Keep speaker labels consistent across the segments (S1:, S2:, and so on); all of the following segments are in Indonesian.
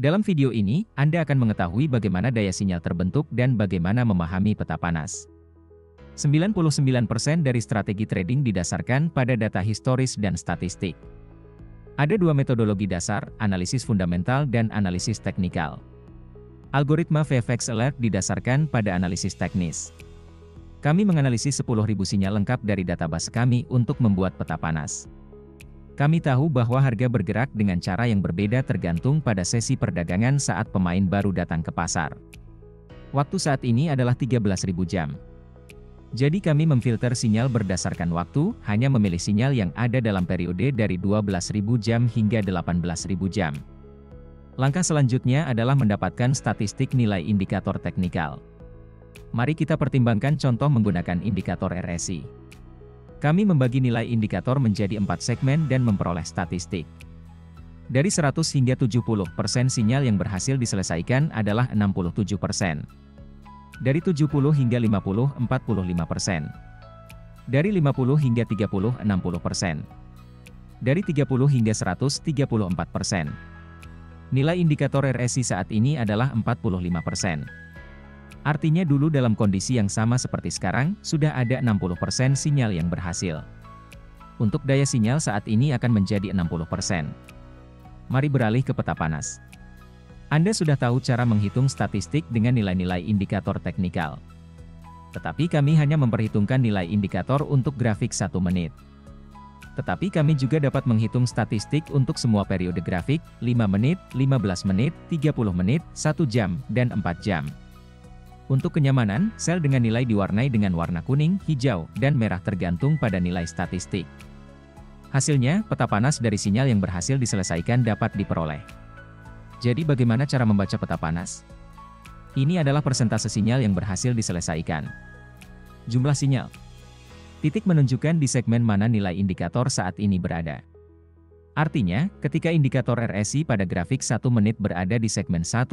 S1: Dalam video ini, Anda akan mengetahui bagaimana daya sinyal terbentuk dan bagaimana memahami peta panas. 99% dari strategi trading didasarkan pada data historis dan statistik. Ada dua metodologi dasar, analisis fundamental dan analisis teknikal. Algoritma VFX Alert didasarkan pada analisis teknis. Kami menganalisis 10.000 sinyal lengkap dari database kami untuk membuat peta panas. Kami tahu bahwa harga bergerak dengan cara yang berbeda tergantung pada sesi perdagangan saat pemain baru datang ke pasar. Waktu saat ini adalah 13.000 jam. Jadi kami memfilter sinyal berdasarkan waktu, hanya memilih sinyal yang ada dalam periode dari 12.000 jam hingga 18.000 jam. Langkah selanjutnya adalah mendapatkan statistik nilai indikator teknikal. Mari kita pertimbangkan contoh menggunakan indikator RSI. Kami membagi nilai indikator menjadi 4 segmen dan memperoleh statistik. Dari 100 hingga 70% sinyal yang berhasil diselesaikan adalah 67%. Dari 70 hingga 50, 45%. Dari 50 hingga 30, 60%. Dari 30 hingga 100, 34%. Nilai indikator RSI saat ini adalah 45%. Artinya dulu dalam kondisi yang sama seperti sekarang, sudah ada 60% sinyal yang berhasil. Untuk daya sinyal saat ini akan menjadi 60%. Mari beralih ke peta panas. Anda sudah tahu cara menghitung statistik dengan nilai-nilai indikator teknikal. Tetapi kami hanya memperhitungkan nilai indikator untuk grafik 1 menit. Tetapi kami juga dapat menghitung statistik untuk semua periode grafik, 5 menit, 15 menit, 30 menit, 1 jam, dan 4 jam. Untuk kenyamanan, sel dengan nilai diwarnai dengan warna kuning, hijau, dan merah tergantung pada nilai statistik. Hasilnya, peta panas dari sinyal yang berhasil diselesaikan dapat diperoleh. Jadi bagaimana cara membaca peta panas? Ini adalah persentase sinyal yang berhasil diselesaikan. Jumlah sinyal. Titik menunjukkan di segmen mana nilai indikator saat ini berada. Artinya, ketika indikator RSI pada grafik 1 menit berada di segmen 1%,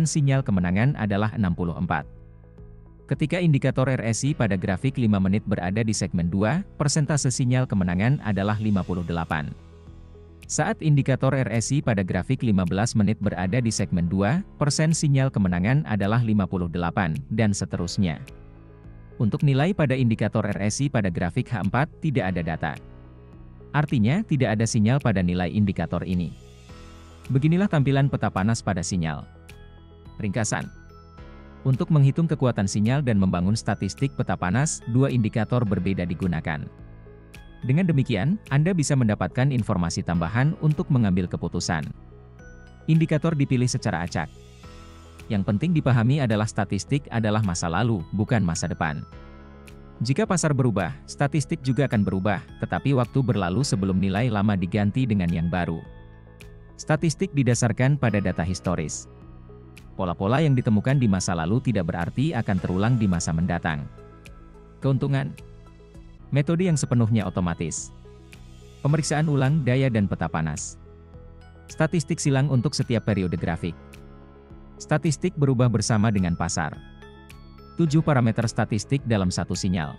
S1: sinyal kemenangan adalah 64. Ketika indikator RSI pada grafik 5 menit berada di segmen 2, persentase sinyal kemenangan adalah 58. Saat indikator RSI pada grafik 15 menit berada di segmen 2%, sinyal kemenangan adalah 58, dan seterusnya. Untuk nilai pada indikator RSI pada grafik H4, tidak ada data. Artinya, tidak ada sinyal pada nilai indikator ini. Beginilah tampilan peta panas pada sinyal. Ringkasan. Untuk menghitung kekuatan sinyal dan membangun statistik peta panas, dua indikator berbeda digunakan. Dengan demikian, Anda bisa mendapatkan informasi tambahan untuk mengambil keputusan. Indikator dipilih secara acak. Yang penting dipahami adalah statistik adalah masa lalu, bukan masa depan. Jika pasar berubah, statistik juga akan berubah, tetapi waktu berlalu sebelum nilai lama diganti dengan yang baru. Statistik didasarkan pada data historis. Pola-pola yang ditemukan di masa lalu tidak berarti akan terulang di masa mendatang. Keuntungan. Metode yang sepenuhnya otomatis. Pemeriksaan ulang daya dan peta panas. Statistik silang untuk setiap periode grafik. Statistik berubah bersama dengan pasar. 7 parameter statistik dalam satu sinyal.